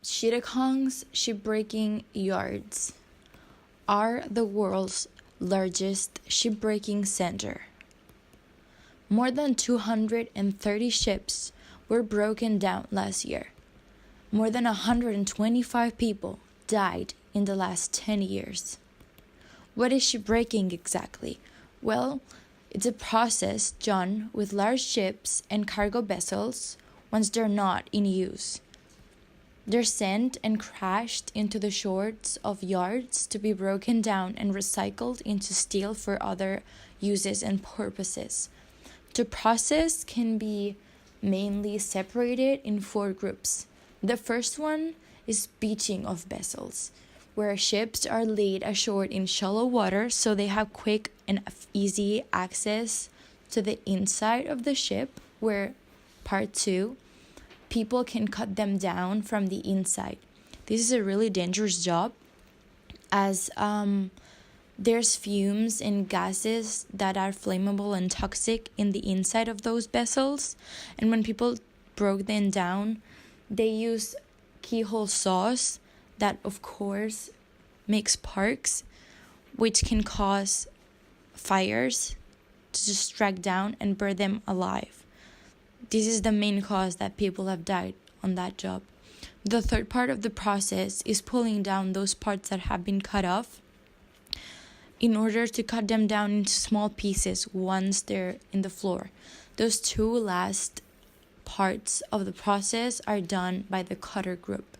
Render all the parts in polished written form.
Chittagong's shipbreaking yards are the world's largest shipbreaking center. More than 230 ships were broken down last year. More than 125 people died in the last 10 years. What is shipbreaking exactly? Well, it's a process done with large ships and cargo vessels once they're not in use. They're sent and crashed into the shores of yards to be broken down and recycled into steel for other uses and purposes. The process can be mainly separated in 4 groups. The first one is beaching of vessels, where ships are laid ashore in shallow water so they have quick and easy access to the inside of the ship, where part 2, people can cut them down from the inside. This is a really dangerous job as there's fumes and gases that are flammable and toxic in the inside of those vessels. And when people broke them down, they use keyhole saws that, of course, make sparks, which can cause fires to just strike down and burn them alive. This is the main cause that people have died on that job. The third part of the process is pulling down those parts that have been cut off in order to cut them down into small pieces once they're in the floor. Those 2 last parts of the process are done by the cutter group.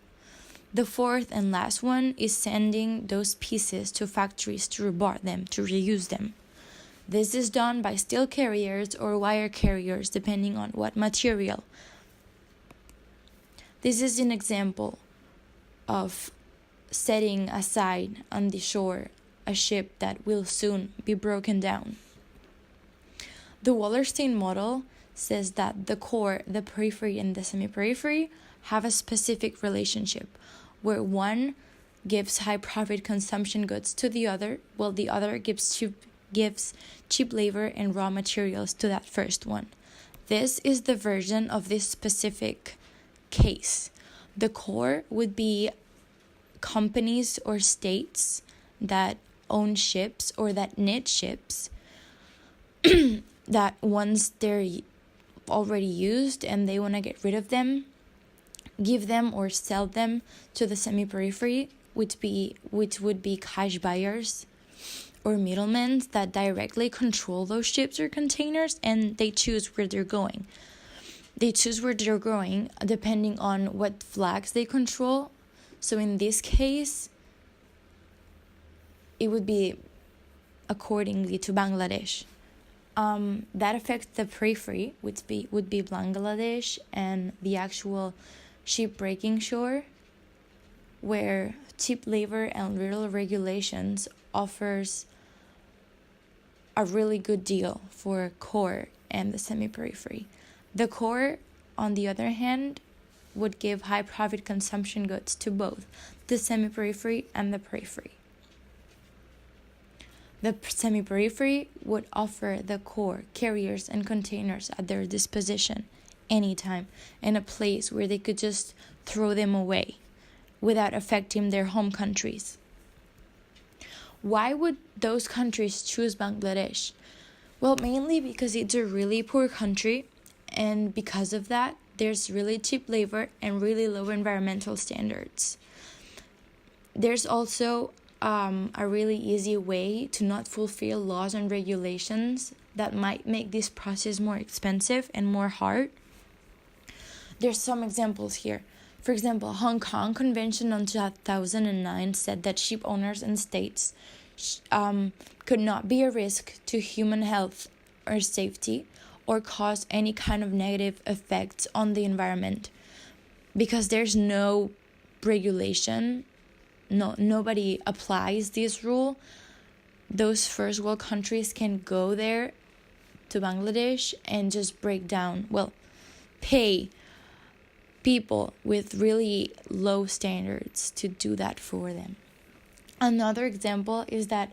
The fourth and last one is sending those pieces to factories to rebar them, to reuse them. This is done by steel carriers or wire carriers, depending on what material. This is an example of setting aside on the shore a ship that will soon be broken down. The Wallerstein model says that the core, the periphery, and the semi-periphery have a specific relationship, where one gives high-profit consumption goods to the other, while the other gives cheap labor and raw materials to that first one. This is the version of this specific case. The core would be companies or states that own ships or that knit ships that once they're already used and they want to get rid of them, give them or sell them to the semi-periphery, which would be cash buyers or middlemen that directly control those ships or containers, and they choose where they're going. They choose where they're going depending on what flags they control. So in this case, it would be accordingly to Bangladesh. That affects the periphery, which would be Bangladesh and the actual ship-breaking shore, where cheap labor and little regulations offers a really good deal for core and the semi-periphery. The core, on the other hand, would give high profit consumption goods to both the semi-periphery and the periphery. The semi-periphery would offer the core carriers and containers at their disposition anytime, and a place where they could just throw them away without affecting their home countries. Why would those countries choose Bangladesh? Well, mainly because it's a really poor country, and because of that, there's really cheap labor and really low environmental standards. There's also a really easy way to not fulfill laws and regulations that might make this process more expensive and more hard. There's some examples here. For example, Hong Kong Convention on 2009 said that ship owners and states could not be a risk to human health or safety or cause any kind of negative effects on the environment, because there's no regulation. Nobody applies this rule. Those first world countries can go there to Bangladesh and just pay people with really low standards to do that for them. Another example is that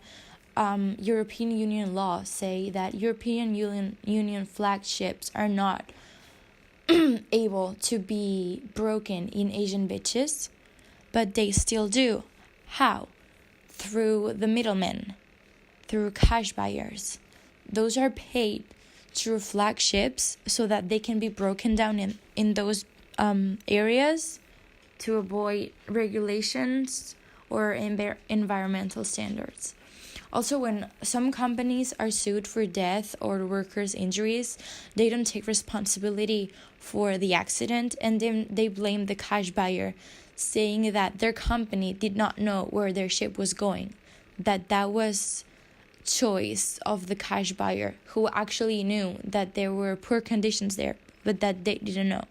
European Union laws say that European Union flagged ships are not able to be broken in Asian beaches, but they still do. How? Through the middlemen, through cash buyers. Those are paid through flagships so that they can be broken down in those areas to avoid regulations or environmental standards. Also, when some companies are sued for death or workers' injuries, they don't take responsibility for the accident, and then they blame the cash buyer, saying that their company did not know where their ship was going, that was choice of the cash buyer, who actually knew that there were poor conditions there, but that they didn't know.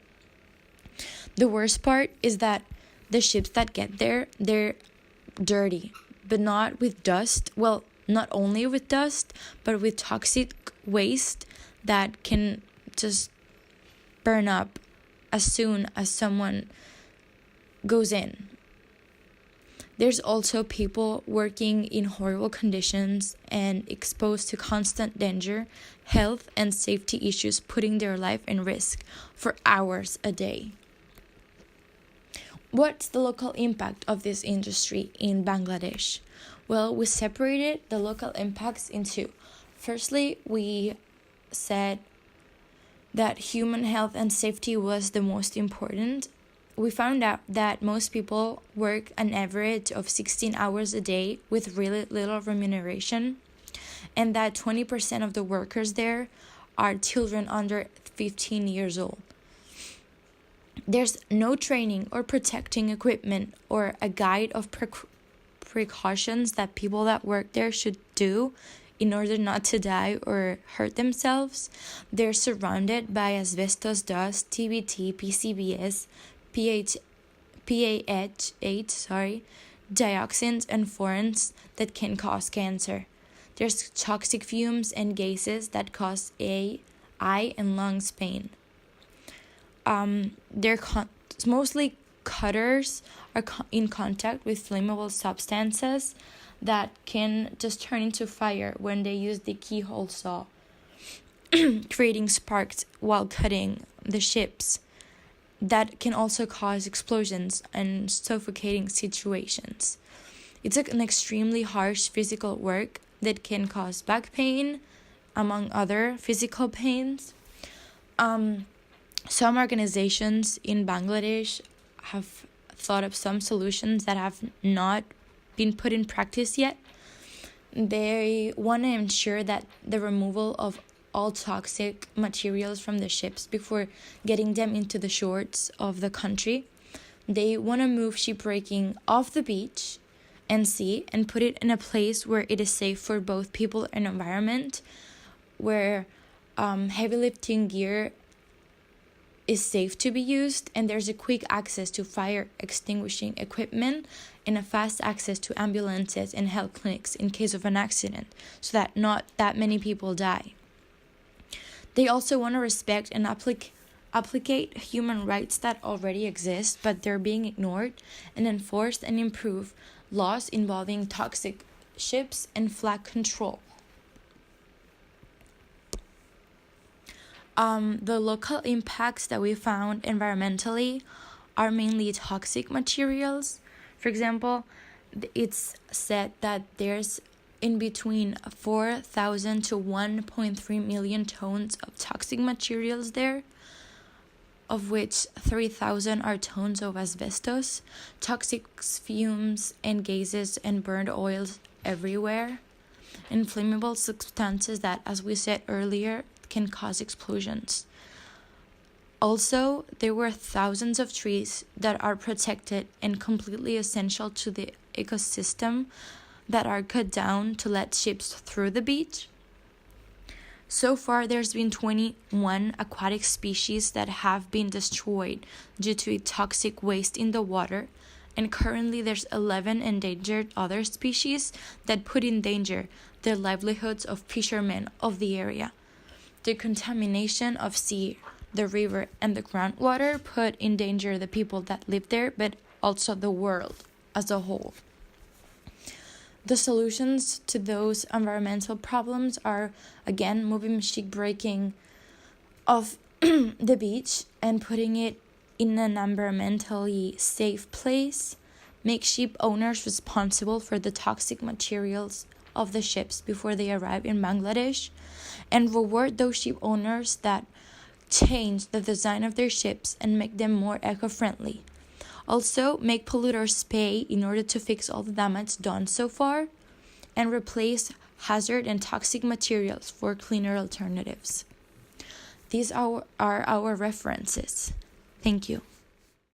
The worst part is that the ships that get there, they're dirty, but not with dust. Well, not only with dust, but with toxic waste that can just burn up as soon as someone goes in. There's also people working in horrible conditions and exposed to constant danger, health and safety issues, putting their life in risk for hours a day. What's the local impact of this industry in Bangladesh? Well, we separated the local impacts into, firstly, we said that human health and safety was the most important. We found out that most people work an average of 16 hours a day with really little remuneration, and that 20% of the workers there are children under 15 years old. There's no training or protecting equipment or a guide of precautions that people that work there should do in order not to die or hurt themselves. They're surrounded by asbestos dust, TBT, PCBs, PAH, dioxins and furans that can cause cancer. There's toxic fumes and gases that cause eye and lungs pain. Mostly cutters are in contact with flammable substances that can just turn into fire when they use the keyhole saw, creating sparks while cutting the ships. That can also cause explosions and suffocating situations. It's an extremely harsh physical work that can cause back pain, among other physical pains. Some organizations in Bangladesh have thought of some solutions that have not been put in practice yet. They want to ensure that the removal of all toxic materials from the ships before getting them into the shores of the country. They want to move shipbreaking off the beach and sea and put it in a place where it is safe for both people and environment, where heavy lifting gear is safe to be used, and there's a quick access to fire extinguishing equipment and a fast access to ambulances and health clinics in case of an accident, so that not that many people die. They also want to respect and applicate human rights that already exist, but they're being ignored, and enforce and improve laws involving toxic ships and flag control. The local impacts that we found environmentally are mainly toxic materials. For example, it's said that there's in between 4,000 to 1.3 million tons of toxic materials there, of which 3,000 are tons of asbestos, toxic fumes and gases and burned oils everywhere, and flammable substances that, as we said earlier, can cause explosions. Also, there were thousands of trees that are protected and completely essential to the ecosystem that are cut down to let ships through the beach. So far, there's been 21 aquatic species that have been destroyed due to toxic waste in the water, and currently there's 11 endangered other species that put in danger the livelihoods of fishermen of the area. The contamination of sea, the river, and the groundwater put in danger the people that live there, but also the world as a whole. The solutions to those environmental problems are, again, moving shipbreaking off the beach and putting it in an environmentally safe place, make ship owners responsible for the toxic materials of the ships before they arrive in Bangladesh, and reward those ship owners that change the design of their ships and make them more eco-friendly. Also, make polluters pay in order to fix all the damage done so far, and replace hazard and toxic materials for cleaner alternatives. These are our references. Thank you.